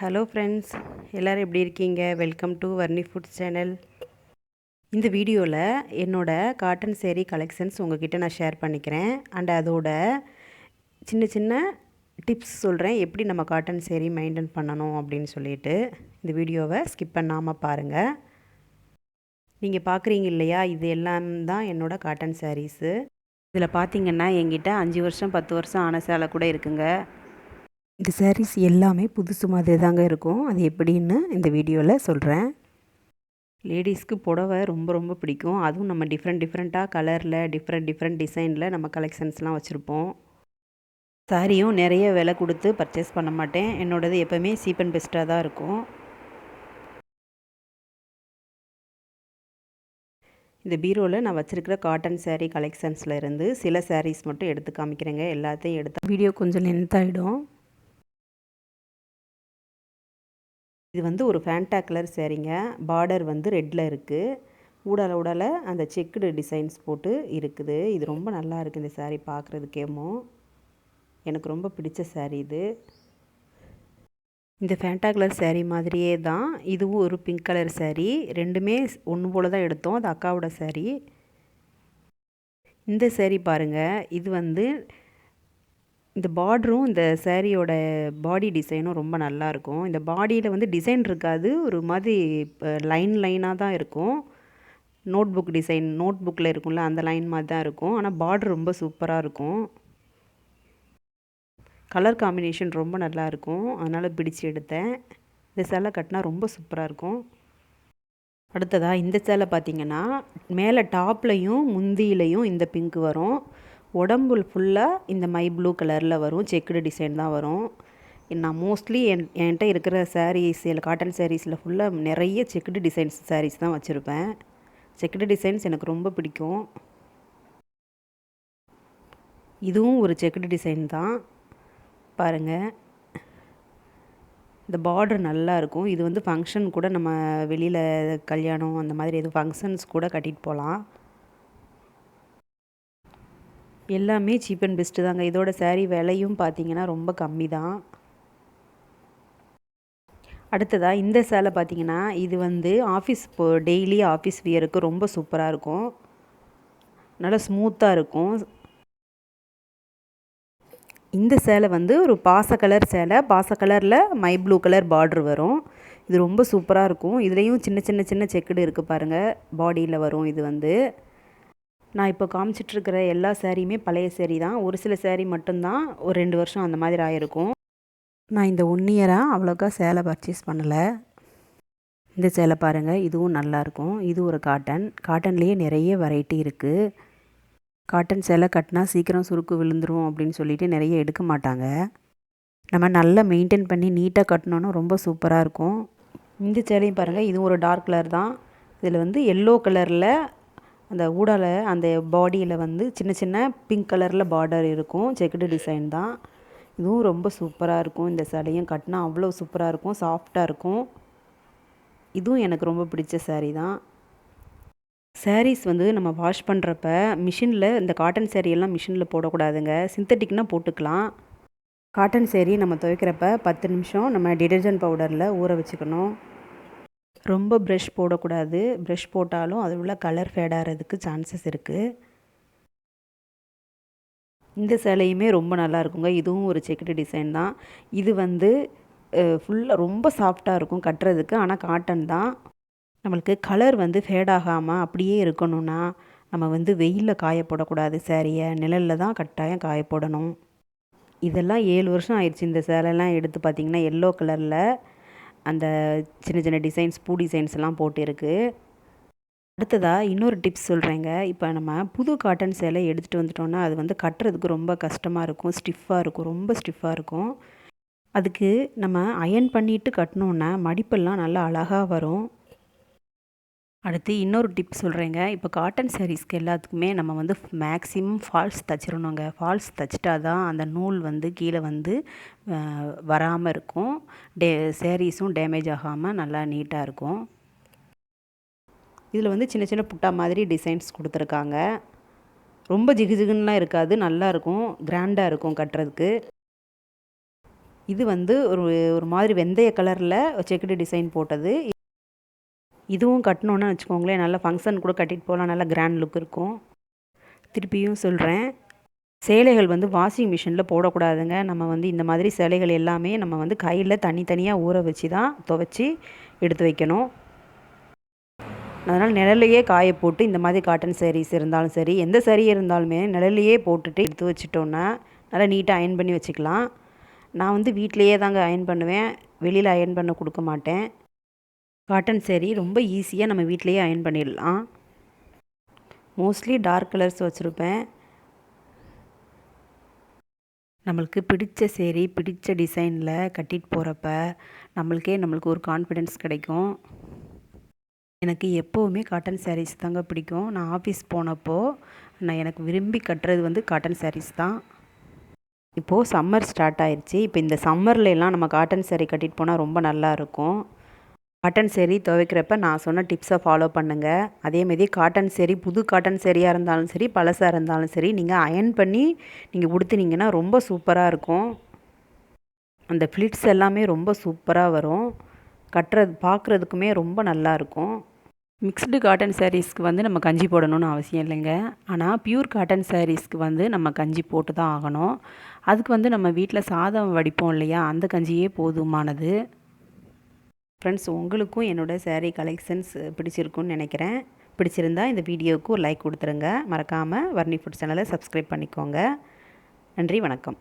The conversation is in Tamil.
ஹலோ ஃப்ரெண்ட்ஸ், எல்லோரும் எப்படி இருக்கீங்க? Welcome to Varni foods channel. இந்த வீடியோவில் என்னோடய காட்டன் சேரீ கலெக்ஷன்ஸ் உங்ககிட்ட நான் ஷேர் பண்ணிக்கிறேன். அண்ட் அதோட சின்ன சின்ன டிப்ஸ் சொல்கிறேன், எப்படி நம்ம காட்டன் சேரீ மெயின்டைன் பண்ணணும் அப்படின்னு சொல்லிட்டு. இந்த வீடியோவை ஸ்கிப் பண்ணாமல் பாருங்கள். நீங்கள் பார்க்குறீங்க இல்லையா, இது எல்லாம் தான் என்னோடய காட்டன் சாரீஸு. இதில் பார்த்திங்கன்னா என்கிட்ட 5 வருஷம் 10 வருஷம் ஆன சேலை கூட இருக்குங்க. இந்த சாரீஸ் எல்லாமே புதுசு மாதிரி தாங்க இருக்கும். அது எப்படின்னு இந்த வீடியோவில் சொல்கிறேன். லேடிஸ்க்கு புடவை ரொம்ப ரொம்ப பிடிக்கும். அதுவும் நம்ம டிஃப்ரெண்ட்டாக கலரில் டிஃப்ரெண்ட் டிசைனில் நம்ம கலெக்ஷன்ஸ்லாம் வச்சுருப்போம். சாரியும் நிறைய விலை கொடுத்து பர்ச்சேஸ் பண்ண மாட்டேன். என்னோடது எப்போவுமே சீப் அண்ட் பெஸ்ட்டாக தான் இருக்கும். இந்த பீரோவில் நான் வச்சுருக்கிற காட்டன் சேரீ கலெக்ஷன்ஸில் இருந்து சில சாரீஸ் மட்டும் எடுத்து காமிக்கிறேங்க. எல்லாத்தையும் எடுத்து வீடியோ கொஞ்சம் லென்த் ஆகிடும். இது வந்து ஒரு ஃபேண்டா கலர் சேரீங்க. பார்டர் வந்து ரெட்டில் இருக்குது. ஊடால அந்த செக்குடு டிசைன்ஸ் போட்டு இருக்குது. இது ரொம்ப நல்லா இருக்குது இந்த சேரீ பார்க்குறதுக்கேமோ. எனக்கு ரொம்ப பிடிச்ச சேரீ இது. இந்த ஃபேண்டா கலர் சேரீ மாதிரியே தான் இதுவும் ஒரு பிங்க் கலர் சேரீ. ரெண்டுமே ஒன்று போல் தான் எடுத்தோம். அது அக்காவோட சேரீ. இந்த சேரீ பாருங்கள், இது வந்து இந்த பார்டரும் இந்த சேரீயோட பாடி டிசைனும் ரொம்ப நல்லாயிருக்கும். இந்த பாடியில் வந்து டிசைன் இருக்காது, ஒரு மாதிரி லைனாக தான் இருக்கும். நோட் புக்கில் இருக்கும்ல அந்த லைன் மாதிரி தான் இருக்கும். ஆனால் பார்டர் ரொம்ப சூப்பராக இருக்கும். கலர் காம்பினேஷன் ரொம்ப நல்லாயிருக்கும். அதனால் பிடிச்சி எடுத்தேன். இந்த சேலை கட்டினா ரொம்ப சூப்பராக இருக்கும். அடுத்ததாக இந்த சேலை பார்த்திங்கன்னா மேலே டாப்லையும் முந்தியிலையும் இந்த பிங்க் வரும். உடம்பு ஃபுல்லாக இந்த மை ப்ளூ கலரில் வரும். செக்குடு டிசைன் தான் வரும். நான் மோஸ்ட்லி என்கிட்ட இருக்கிற சாரீஸ் காட்டன் சாரீஸில் ஃபுல்லாக நிறைய செக்குடு டிசைன்ஸ் சாரீஸ் தான் வச்சுருப்பேன். செக்குடு டிசைன்ஸ் எனக்கு ரொம்ப பிடிக்கும். இதுவும் ஒரு செக்குடு டிசைன் தான் பாருங்கள். இந்த பார்டர் நல்லாயிருக்கும். இது வந்து ஃபங்க்ஷன் கூட நம்ம வெளியில் கல்யாணம் அந்த மாதிரி எதுவும் ஃபங்க்ஷன்ஸ் கூட கட்டிட்டு போகலாம். எல்லாமே சீப் அண்ட் பெஸ்ட்டு தாங்க. இதோட சேரீ விலையும் பார்த்திங்கன்னா ரொம்ப கம்மி தான். அடுத்ததாக இந்த சேலை பார்த்திங்கன்னா இது வந்து டெய்லி ஆஃபீஸ் வியருக்கு ரொம்ப சூப்பராக இருக்கும். நல்லா ஸ்மூத்தாக இருக்கும். இந்த சேலை வந்து ஒரு பாச கலர் சேலை. பாச கலரில் மை ப்ளூ கலர் பார்டர் வரும். இது ரொம்ப சூப்பராக இருக்கும். இதுலேயும் சின்ன செக்குடு இருக்குது பாருங்கள், பாடியில் வரும். இது வந்து நான் இப்போ காமிச்சிட்ருக்கிற எல்லா சேரீயுமே பழைய சேரீ தான். ஒரு சில சேரீ மட்டும்தான் ஒரு 2 வருஷம் அந்த மாதிரி ஆகிருக்கும். நான் இந்த 1 இயராக அவ்வளோக்கா சேலை பர்ச்சேஸ் பண்ணலை. இந்த சேலை பாருங்கள், இதுவும் நல்லாயிருக்கும். இது ஒரு காட்டன்லேயே நிறைய வெரைட்டி இருக்குது. காட்டன் சேலை கட்டினா சீக்கிரம் சுருக்கு விழுந்துரும் அப்படின்னு சொல்லிட்டு நிறைய எடுக்க மாட்டாங்க. நம்ம நல்லா மெயின்டைன் பண்ணி நீட்டாக கட்டினோன்னா ரொம்ப சூப்பராக இருக்கும். இந்த சேலையும் பாருங்கள், இதுவும் ஒரு டார்க் கலர் தான். இதில் வந்து எல்லோ கலரில் அந்த ஊடால அந்த பாடியில் வந்து சின்ன பிங்க் கலரில் பார்டர் இருக்கும். செக்குடு டிசைன் தான். இதுவும் ரொம்ப சூப்பராக இருக்கும். இந்த சேலையும் கட்டினா அவ்வளோ சூப்பராக இருக்கும், சாஃப்டாக இருக்கும். இதுவும் எனக்கு ரொம்ப பிடிச்ச சேரீ தான். சாரீஸ் வந்து நம்ம வாஷ் பண்ணுறப்ப மிஷினில் இந்த காட்டன் சேரீயெல்லாம் மிஷினில் போடக்கூடாதுங்க. சிந்தட்டிக்னால் போட்டுக்கலாம். காட்டன் சேரீ நம்ம துவைக்கிறப்ப 10 நிமிஷம் நம்ம டிடர்ஜென்ட் பவுடரில் ஊற வச்சுக்கணும். ரொம்ப ப்ரஷ் போடக்கூடாது. ப்ரஷ் போட்டாலும் அதில் உள்ள கலர் ஃபேட் ஆகிறதுக்கு சான்சஸ் இருக்குது. இந்த சேலையுமே ரொம்ப நல்லா இருக்குங்க. இதுவும் ஒரு செக்குடு டிசைன் தான். இது வந்து ஃபுல்லாக ரொம்ப சாஃப்டாக இருக்கும் கட்டுறதுக்கு. ஆனால் காட்டன் தான். நம்மளுக்கு கலர் வந்து ஃபேட் ஆகாமல் அப்படியே இருக்கணும்னா நம்ம வந்து வெயிலில் காய போடக்கூடாது. சேரீயை நிழலில் தான் கட்டாயம் காய போடணும். இதெல்லாம் 7 வருஷம் ஆயிடுச்சு. இந்த சேலைலாம் எடுத்து பார்த்திங்கன்னா எல்லோ கலரில் அந்த சின்ன டிசைன்ஸ், பூ டிசைன்ஸ்லாம் போட்டு இருக்குது. அடுத்ததாக இன்னொரு டிப்ஸ் சொல்கிறேங்க. இப்போ நம்ம புது காட்டன் சேலை எடுத்துகிட்டு வந்துட்டோம்னா அது வந்து கட்டுறதுக்கு ரொம்ப கஷ்டமாக இருக்கும். ஸ்டிஃபாக இருக்கும், ரொம்ப ஸ்டிஃபாக இருக்கும். அதுக்கு நம்ம அயர்ன் பண்ணிவிட்டு கட்டினோன்னா மடிப்பெல்லாம் நல்லா அழகாக வரும். அடுத்து இன்னொரு டிப் சொல்கிறேங்க. இப்போ காட்டன் சாரீஸ்க்கு எல்லாத்துக்குமே நம்ம வந்து மேக்ஸிமம் ஃபால்ஸ் தைச்சிடணுங்க. ஃபால்ஸ் தைச்சிட்டா தான் அந்த நூல் வந்து கீழே வந்து வராமல் இருக்கும். சாரீஸும் டேமேஜ் ஆகாமல் நல்லா நீட்டாக இருக்கும். இதில் வந்து சின்ன புட்டா மாதிரி டிசைன்ஸ் கொடுத்துருக்காங்க. ரொம்ப ஜிகுஜிகுன்னுலாம் இருக்காது, நல்லாயிருக்கும், கிராண்டாக இருக்கும் கட்டுறதுக்கு. இது வந்து ஒரு மாதிரி வெந்தய கலரில் செக்குடு டிசைன் போட்டது. இதுவும் கட்டணுன்னு வச்சுக்கோங்களேன், நல்லா ஃபங்க்ஷன் கூட கட்டிட்டு போகலாம், நல்லா கிராண்ட் லுக் இருக்கும். திருப்பியும் சொல்கிறேன், சேலைகள் வந்து வாஷிங் மிஷினில் போடக்கூடாதுங்க. நம்ம வந்து இந்த மாதிரி சேலைகள் எல்லாமே நம்ம வந்து கையில் தனித்தனியாக ஊற வச்சு தான் துவைச்சி எடுத்து வைக்கணும். அதனால் நிழல்லையே காய போட்டு இந்த மாதிரி காட்டன் சாரீஸ் இருந்தாலும் சரி, எந்த சாரீ இருந்தாலுமே நிழல்லையே போட்டுட்டு எடுத்து வச்சிட்டோன்னா நல்லா நீட்டாக அயர்ன் பண்ணி வச்சுக்கலாம். நான் வந்து வீட்டிலையே தாங்க அயர்ன் பண்ணுவேன், வெளியில் அயர்ன் பண்ண கொடுக்க மாட்டேன். காட்டன் சாரீ ரொம்ப ஈஸியாக நம்ம வீட்டிலையே அயர்ன் பண்ணிடலாம். மோஸ்ட்லி டார்க் கலர்ஸ் வச்சுருப்பேன். நம்மளுக்கு பிடிச்ச சேரீ பிடிச்ச டிசைனில் கட்டிட்டு போகிறப்ப நம்மளுக்கு ஒரு கான்ஃபிடென்ஸ் கிடைக்கும். எனக்கு எப்போவுமே காட்டன் சாரீஸ் தாங்க பிடிக்கும். நான் ஆஃபீஸ் போனப்போ எனக்கு விரும்பி கட்டுறது வந்து காட்டன் சாரீஸ் தான். இப்போது சம்மர் ஸ்டார்ட் ஆயிடுச்சு. இப்போ இந்த சம்மர்லலாம் நம்ம காட்டன் சாரீ கட்டிட்டு போனால் ரொம்ப நல்லாயிருக்கும். காட்டன் சாரீ துவைக்கிறப்ப நான் சொன்ன டிப்ஸை ஃபாலோ பண்ணுங்கள். அதேமாரி காட்டன் சாரீ புது காட்டன் சாரியாக இருந்தாலும் சரி, பழசாக இருந்தாலும் சரி, நீங்கள் அயர்ன் பண்ணி நீங்கள் உடுத்துனீங்கன்னா ரொம்ப சூப்பராக இருக்கும். அந்த ஃப்ளிட்ஸ் எல்லாமே ரொம்ப சூப்பராக வரும். பார்க்குறதுக்குமே ரொம்ப நல்லாயிருக்கும். மிக்ஸ்டு காட்டன் சாரீஸ்க்கு வந்து நம்ம கஞ்சி போடணும்னு அவசியம் இல்லைங்க. ஆனால் பியூர் காட்டன் சாரீஸ்க்கு வந்து நம்ம கஞ்சி போட்டு தான் ஆகணும். அதுக்கு வந்து நம்ம வீட்டில் சாதம் வடிப்போம் இல்லையா, அந்த கஞ்சியே போதுமானது. ஃப்ரெண்ட்ஸ், உங்களுக்கும் என்னோடய சாரீ கலெக்ஷன்ஸ் பிடிச்சிருக்குன்னு நினைக்கிறேன். பிடிச்சிருந்தா இந்த வீடியோவுக்கு ஒரு லைக் கொடுத்துருங்க. மறக்காமல் வர்ணி ஃபுட் சேனலை சப்ஸ்கிரைப் பண்ணிக்கோங்க. நன்றி, வணக்கம்.